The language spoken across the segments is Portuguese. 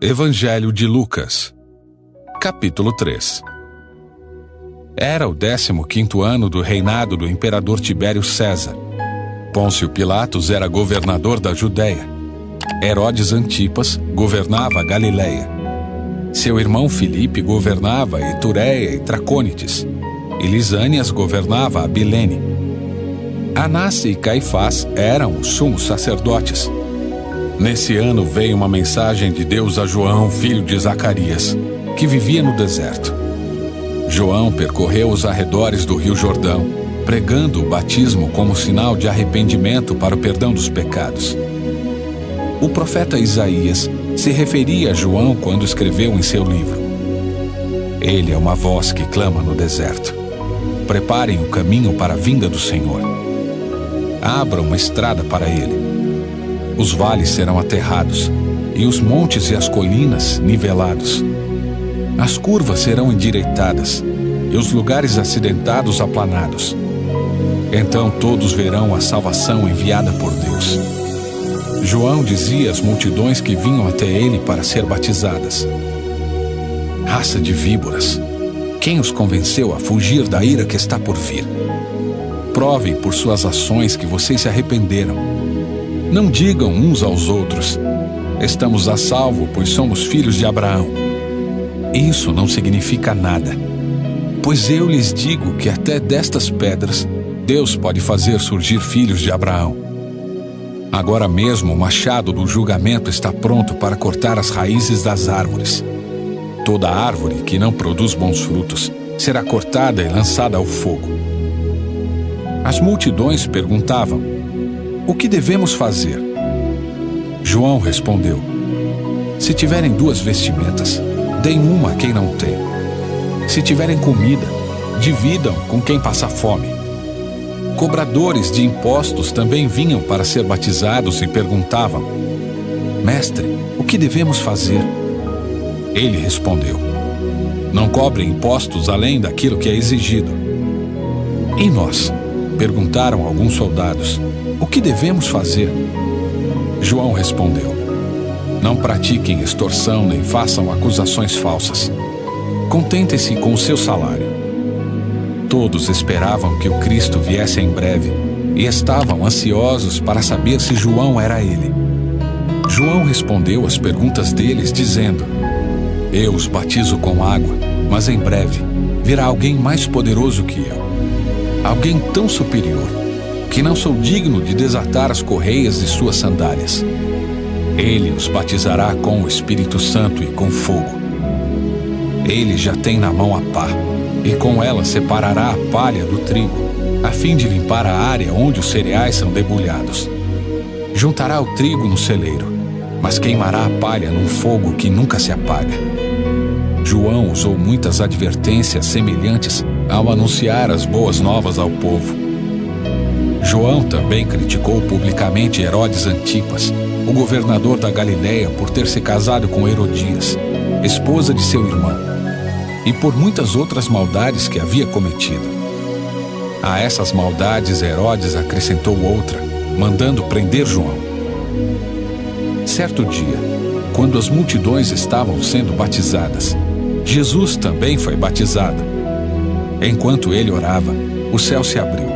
Evangelho de Lucas, capítulo 3. Era o 15º ano do reinado do imperador Tibério César. Pôncio Pilatos era governador da Judéia. Herodes Antipas governava a Galiléia. Seu irmão Filipe governava Itureia e Tracônites. E Lisânias governava a Abilene. Anás e Caifás eram os sumos sacerdotes. Nesse ano veio uma mensagem de Deus a João, filho de Zacarias, que vivia no deserto. João percorreu os arredores do rio Jordão, pregando o batismo como sinal de arrependimento para o perdão dos pecados. O profeta Isaías se referia a João quando escreveu em seu livro: Ele é uma voz que clama no deserto. Preparem o caminho para a vinda do Senhor. Abram uma estrada para ele. Os vales serão aterrados, e os montes e as colinas nivelados. As curvas serão endireitadas, e os lugares acidentados aplanados. Então todos verão a salvação enviada por Deus. João dizia às multidões que vinham até ele para ser batizadas: Raça de víboras, quem os convenceu a fugir da ira que está por vir? Provem por suas ações que vocês se arrependeram. Não digam uns aos outros: estamos a salvo, pois somos filhos de Abraão. Isso não significa nada, pois eu lhes digo que até destas pedras Deus pode fazer surgir filhos de Abraão. Agora mesmo o machado do julgamento está pronto para cortar as raízes das árvores. Toda árvore que não produz bons frutos será cortada e lançada ao fogo. As multidões perguntavam: o que devemos fazer? João respondeu: se tiverem 2 vestimentas, deem uma a quem não tem. Se tiverem comida, dividam com quem passa fome. Cobradores de impostos também vinham para ser batizados e perguntavam: Mestre, o que devemos fazer? Ele respondeu: não cobrem impostos além daquilo que é exigido. E nós? Perguntaram alguns soldados: o que devemos fazer? João respondeu: não pratiquem extorsão nem façam acusações falsas. Contentem-se com o seu salário. Todos esperavam que o Cristo viesse em breve e estavam ansiosos para saber se João era ele. João respondeu às perguntas deles, dizendo: eu os batizo com água, mas em breve virá alguém mais poderoso que eu, alguém tão superior que não sou digno de desatar as correias de suas sandálias. Ele os batizará com o Espírito Santo e com fogo. Ele já tem na mão a pá, e com ela separará a palha do trigo, a fim de limpar a área onde os cereais são debulhados. Juntará o trigo no celeiro, mas queimará a palha num fogo que nunca se apaga. João usou muitas advertências semelhantes ao anunciar as boas novas ao povo. João também criticou publicamente Herodes Antipas, o governador da Galiléia, por ter se casado com Herodias, esposa de seu irmão, e por muitas outras maldades que havia cometido. A essas maldades Herodes acrescentou outra, mandando prender João. Certo dia, quando as multidões estavam sendo batizadas, Jesus também foi batizado. Enquanto ele orava, o céu se abriu,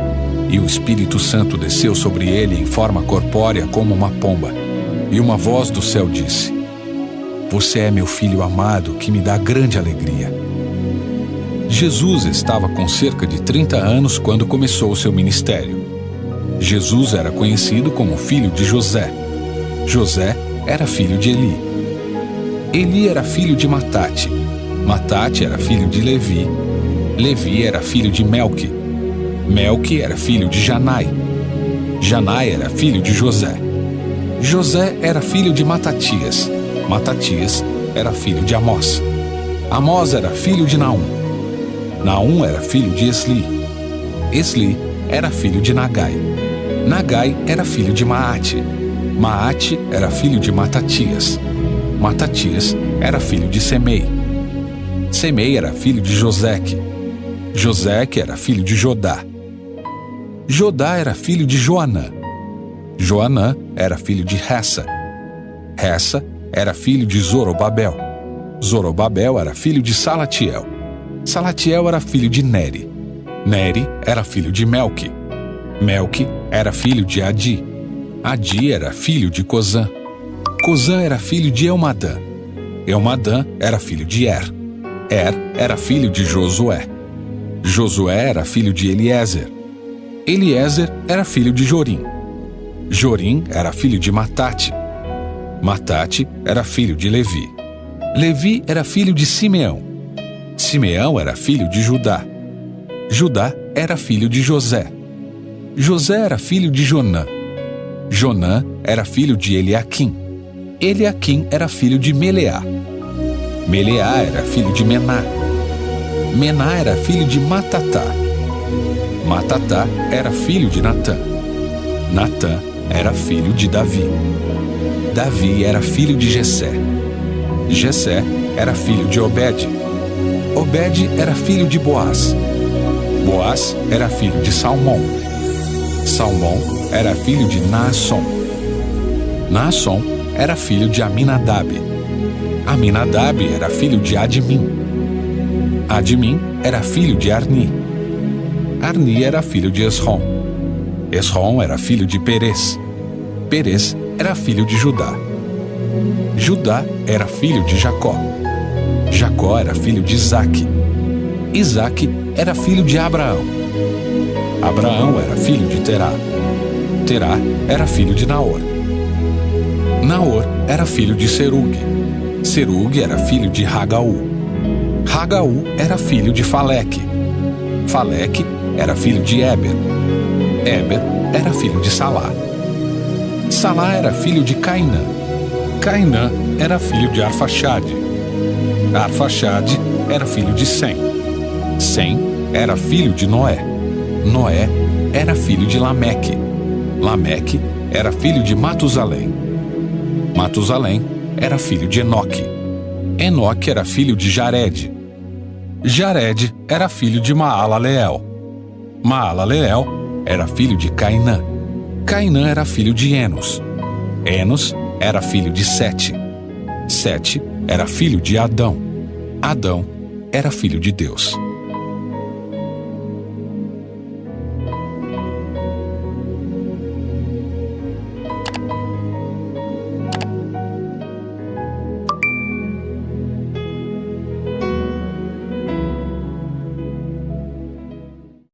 e o Espírito Santo desceu sobre ele em forma corpórea como uma pomba, e uma voz do céu disse: Você é meu filho amado, que me dá grande alegria. Jesus estava com cerca de 30 anos quando começou o seu ministério. Jesus era conhecido como filho de José. José era filho de Eli. Eli era filho de Matate. Matate era filho de Levi. Levi era filho de Melque. Melque era filho de Janai. Janai era filho de José. José era filho de Matatias. Matatias era filho de Amós. Amós era filho de Naum. Naum era filho de Esli. Esli era filho de Nagai. Nagai era filho de Maate. Maate era filho de Matatias. Matatias era filho de Semei. Semei era filho de Joseque. Joseque era filho de Jodá. Jodá era filho de Joanã. Joanã era filho de Ressa. Ressa era filho de Zorobabel. Zorobabel era filho de Salatiel. Salatiel era filho de Neri. Neri era filho de Melque. Melque era filho de Adi. Adi era filho de Cozã. Cozã era filho de Elmadã. Elmadã era filho de Er. Er era filho de Josué. Josué era filho de Eliezer. Eliezer era filho de Jorim. Jorim era filho de Matate. Matate era filho de Levi. Levi era filho de Simeão. Simeão era filho de Judá. Judá era filho de José. José era filho de Jonã. Jonã era filho de Eliaquim. Eliaquim era filho de Meleá. Meleá era filho de Mená. Mená era filho de Matatá. Matatá era filho de Natã. Natã era filho de Davi. Davi era filho de Jessé. Jessé era filho de Obed. Obed era filho de Boaz. Boaz era filho de Salmão. Salmão era filho de Naasson. Naasson era filho de Aminadab. Aminadab era filho de Admim. Admim era filho de Arni. Arni era filho de Esrom. Esrom era filho de Perez. Perez era filho de Judá. Judá era filho de Jacó. Jacó era filho de Isaque. Isaque era filho de Abraão. Abraão era filho de Terá. Terá era filho de Naor. Naor era filho de Serugue. Serugue era filho de Ragaú. Ragaú era filho de Faleque. Faleque era filho de Éber. Éber era filho de Salá. Salá era filho de Cainã. Cainã era filho de Arfaxade. Arfaxade era filho de Sem. Sem era filho de Noé. Noé era filho de Lameque. Lameque era filho de Matusalém. Matusalém era filho de Enoque. Enoque era filho de Jared. Jared era filho de Maalaleel. Maalaleel era filho de Cainã. Cainã era filho de Enos. Enos era filho de Sete. Sete era filho de Adão. Adão era filho de Deus.